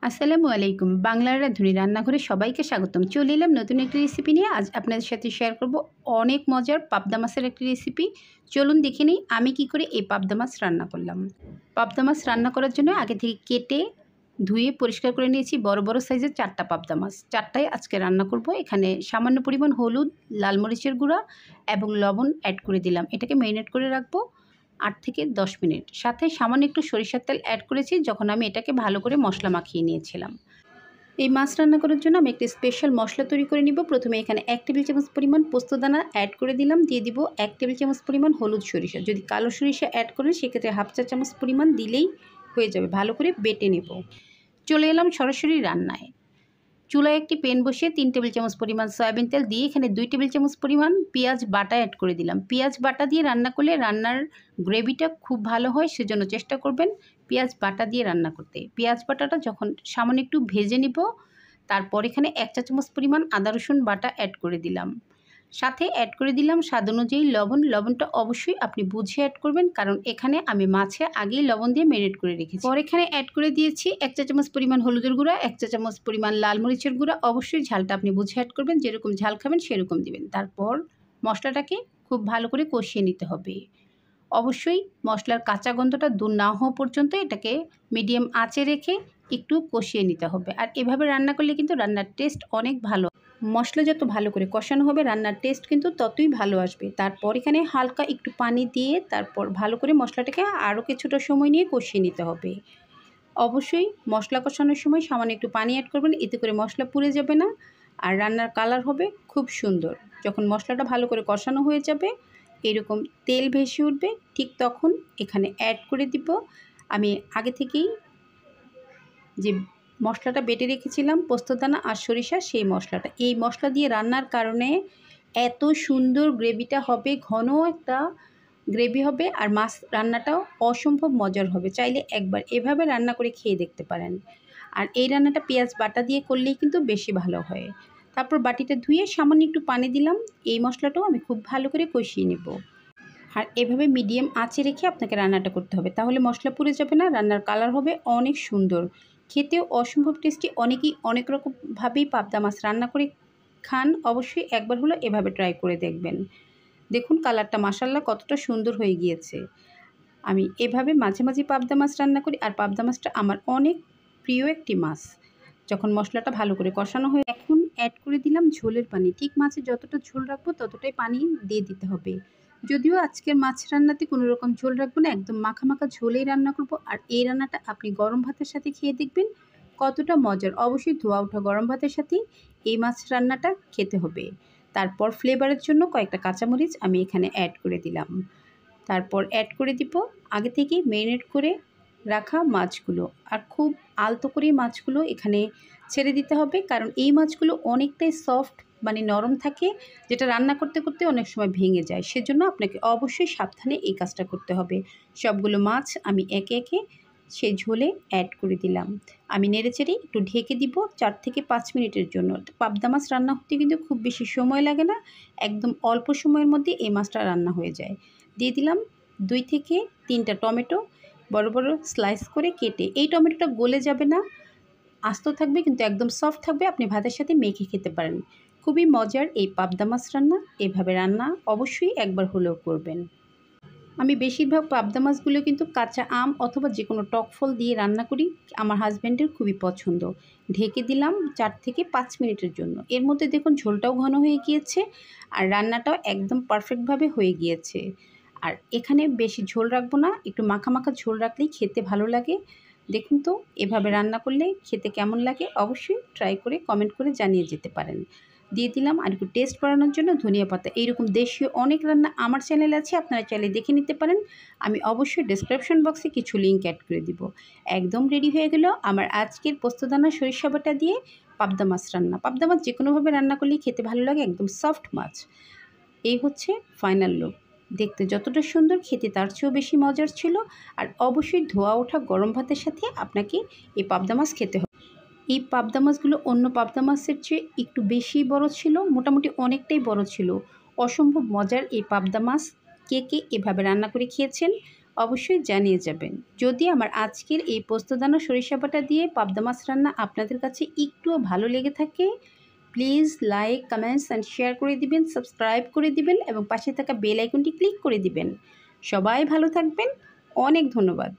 আসসালামু আলাইকুম। বাংলার রাঁধুনি রান্নাঘরে সবাইকে স্বাগতম। চলে এলাম নতুন একটি রেসিপি নিয়ে। আজ আপনাদের সাথে শেয়ার করব অনেক মজার পাবদা মাছের একটি রেসিপি। চলুন দেখে নিই আমি কি করে এই পাবদা মাছ রান্না করলাম। পাবদা মাছ রান্না করার জন্য আগে থেকে কেটে ধুয়ে পরিষ্কার করে নিয়েছি বড় বড় সাইজের 4টা পাবদা মাছ। 4টাই আজকে রান্না করব। এখানে সামান্য পরিমাণ হলুদ, লাল মরিচের গুঁড়া এবং লবণ অ্যাড করে দিলাম। এটাকে ম্যারিনেট করে রাখবো 8 থেকে 10 মিনিট। সাথে সামান্য একটু সরিষার তেল অ্যাড করেছি যখন আমি এটাকে ভালো করে মশলা মাখিয়ে নিয়েছিলাম। এই মাছ রান্না করার জন্য আমি একটি স্পেশাল মশলা তৈরি করে নিব। প্রথমে এখানে 1 টেবিল চামচ পরিমাণ পোস্তদানা অ্যাড করে দিলাম। দিয়ে দিব 1 টেবিল চামচ পরিমাণ হলুদ সরিষা। যদি কালো সরিষা অ্যাড করেন সেক্ষেত্রে হাফ চা চামচ পরিমাণ দিলেই হয়ে যাবে। ভালো করে বেটে নেব। চলে এলাম সরাসরি রান্নায়। চুলায় একটি প্যান বসিয়ে 3 টেবিল চামচ পরিমাণ সয়াবিন তেল দিয়ে এখানে 2 টেবিল চামচ পরিমাণ পেঁয়াজ বাটা অ্যাড করে দিলাম। পেঁয়াজ বাটা দিয়ে রান্না করলে রান্নার গ্রেভিটা খুব ভালো হয়, সেজন্য চেষ্টা করবেন পেঁয়াজ বাটা দিয়ে রান্না করতে। পেঁয়াজ বাটাটা যখন সামান্য একটু ভেজে নিব, তারপর এখানে 1 চা চামচ পরিমাণ আদা রসুন বাটা অ্যাড করে দিলাম। সাথে অ্যাড করে দিলাম স্বাদ অনুযায়ী লবণ। লবণটা অবশ্যই আপনি বুঝে অ্যাড করবেন, কারণ এখানে আমি মাছে আগেই লবণ দিয়ে ম্যারিনেট করে রেখেছি। পর এখানে অ্যাড করে দিয়েছি 1 চা চামচ পরিমাণ হলুদের গুঁড়া, 1 চা চামচ পরিমাণ লাল মরিচের গুঁড়া। অবশ্যই ঝালটা আপনি বুঝে অ্যাড করবেন, যেরকম ঝাল খাবেন সেরকম দিবেন। তারপর মশলাটাকে খুব ভালো করে কষিয়ে নিতে হবে। অবশ্যই মশলার কাঁচা গন্ধটা দূর না হওয়া পর্যন্ত এটাকে মিডিয়াম আঁচে রেখে একটু কষিয়ে নিতে হবে। আর এভাবে রান্না করলে কিন্তু রান্নার টেস্ট অনেক ভালো। মশলা যত ভালো করে কষানো হবে রান্নার টেস্ট কিন্তু ততই ভালো আসবে। তারপর এখানে হালকা একটু পানি দিয়ে তারপর ভালো করে মশলাটাকে আরও কিছুটা সময় নিয়ে কষিয়ে নিতে হবে। অবশ্যই মশলা কষানোর সময় সামান্য একটু পানি অ্যাড করবেন, এতে করে মশলা পুড়ে যাবে না আর রান্নার কালার হবে খুব সুন্দর। যখন মশলাটা ভালো করে কষানো হয়ে যাবে, এরকম তেল ভেসে উঠবে, ঠিক তখন এখানে অ্যাড করে দিব আমি আগে থেকেই যে মশলাটা বেটে রেখেছিলাম পোস্তদানা আর সরিষা, সেই মশলাটা। এই মশলা দিয়ে রান্নার কারণে এত সুন্দর গ্রেভিটা হবে, ঘন একটা গ্রেভি হবে আর মাছ রান্নাটাও অসম্ভব মজার হবে। চাইলে একবার এভাবে রান্না করে খেয়ে দেখতে পারেন। আর এই রান্নাটা পেঁয়াজ বাটা দিয়ে করলেই কিন্তু বেশি ভালো হয়। তারপর বাটিটা ধুয়ে সামান্য একটু পানি দিলাম। এই মশলাটাও আমি খুব ভালো করে কষিয়ে নেব। আর এভাবে মিডিয়াম আঁচে রেখে আপনাকে রান্নাটা করতে হবে, তাহলে মশলা পুড়ে যাবে না, রান্নার কালার হবে অনেক সুন্দর, খেতেও অসম্ভব টেস্টি। অনেকেই অনেক রকমভাবেই পাবদা মাছ রান্না করে খান, অবশ্যই একবার হলো এভাবে ট্রাই করে দেখবেন। দেখুন কালারটা মাশাআল্লাহ কতটা সুন্দর হয়ে গিয়েছে। আমি এভাবে মাঝে মাঝে পাবদা মাছ রান্না করি, আর পাবদা মাছটা আমার অনেক প্রিয় একটি মাছ। যখন মশলাটা ভালো করে কষানো হয়ে, এখন অ্যাড করে দিলাম ঝোলের পানি। ঠিক মাছে যতটা ঝোল রাখবো ততটাই পানি দিয়ে দিতে হবে। যদিও আজকের মাছ রান্নাতে কোনো রকম ঝোল রাখবো না, একদম মাখা মাখা ঝোলেই রান্না করব। আর এই রান্নাটা আপনি গরম ভাতের সাথে খেয়ে দেখবেন কতটা মজার। অবশ্যই ধোয়া ওঠা গরম ভাতের সাথেই এই মাছ রান্নাটা খেতে হবে। তারপর ফ্লেভারের জন্য কয়েকটা কাঁচামরিচ আমি এখানে অ্যাড করে দিলাম। তারপর অ্যাড করে দিব আগে থেকেই ম্যারিনেট করে রাখা মাছগুলো। আর খুব আলতো করে মাছগুলো এখানে ছেড়ে দিতে হবে, কারণ এই মাছগুলো অনেকটাই সফট, মানে নরম থাকে, যেটা রান্না করতে করতে অনেক সময় ভেঙে যায়। সেজন্য আপনাকে অবশ্যই সাবধানে এই কাজটা করতে হবে। সবগুলো মাছ আমি একে একে সেই ঝোলে অ্যাড করে দিলাম। আমি নেড়েচেড়ে একটু ঢেকে দিব 4 থেকে 5 মিনিটের জন্য। পাবদা মাছ রান্না হতে কিন্তু খুব বেশি সময় লাগে না, একদম অল্প সময়ের মধ্যে এই মাছটা রান্না হয়ে যায়। দিয়ে দিলাম 2 থেকে 3টা টমেটো বড় বড় স্লাইস করে কেটে। এই টমেটোটা গলে যাবে না, আস্ত থাকবে কিন্তু একদম সফট থাকবে, আপনি ভাতের সাথে মেখে খেতে পারেন। খুবই মজার এই পাবদা মাছ রান্না। এভাবে রান্না অবশ্যই একবার হলেও করবেন। আমি বেশিরভাগ পাবদা মাছগুলো কিন্তু কাঁচা আম অথবা যে কোনো টক ফল দিয়ে রান্না করি, আমার হাজব্যান্ডের খুবই পছন্দ। ঢেকে দিলাম 4 থেকে 5 মিনিটের জন্য। এর মধ্যে দেখুন ঝোলটাও ঘন হয়ে গিয়েছে আর রান্নাটাও একদম পারফেক্টভাবে হয়ে গিয়েছে। আর এখানে বেশি ঝোল রাখবো না, একটু মাখা মাখা ঝোল রাখলেই খেতে ভালো লাগে। দেখুন তো এভাবে রান্না করলে খেতে কেমন লাগে, অবশ্যই ট্রাই করে কমেন্ট করে জানিয়ে যেতে পারেন। দিয়ে দিলাম আর একটু টেস্ট বাড়ানোর জন্য ধনিয়া পাতা। এইরকম দেশীয় অনেক রান্না আমার চ্যানেলে আছে, আপনারা চাইলে দেখে নিতে পারেন। আমি অবশ্যই ডেসক্রিপশন বক্সে কিছু লিঙ্ক অ্যাড করে দিব। একদম রেডি হয়ে গেল আমার আজকের পোস্তদানা সরিষা বাটা দিয়ে পাবদা মাছ রান্না। পাবদা মাছ যে কোনোভাবে রান্না করলেই খেতে ভালো লাগে, একদম সফট মাছ। এই হচ্ছে ফাইনাল লুক। দেখতে যতটা সুন্দর, খেতে তার চেয়েও বেশি মজার ছিল। আর অবশ্যই ধোয়া ওঠা গরম ভাতের সাথে আপনাকে এই পাবদা মাছ খেতে হবে। এই পাবদা মাছগুলো অন্য পাবদা মাছের চেয়ে একটু বেশি বড় ছিল, মোটামুটি অনেকটাই বড় ছিল। অসম্ভব মজার এই পাবদা মাছ। কে কে এভাবে রান্না করে খেয়েছেন অবশ্যই জানিয়ে যাবেন। যদি আমার আজকের এই পোস্তদানা সরিষা বাটা দিয়ে পাবদা মাছ রান্না আপনাদের কাছে একটুও ভালো লেগে থাকে, please like, comments and share করে দিবেন, সাবস্ক্রাইব করে দিবেন এবং পাশে থাকা বেল আইকনটি ক্লিক করে দিবেন। সবাই ভালো থাকবেন। অনেক ধন্যবাদ।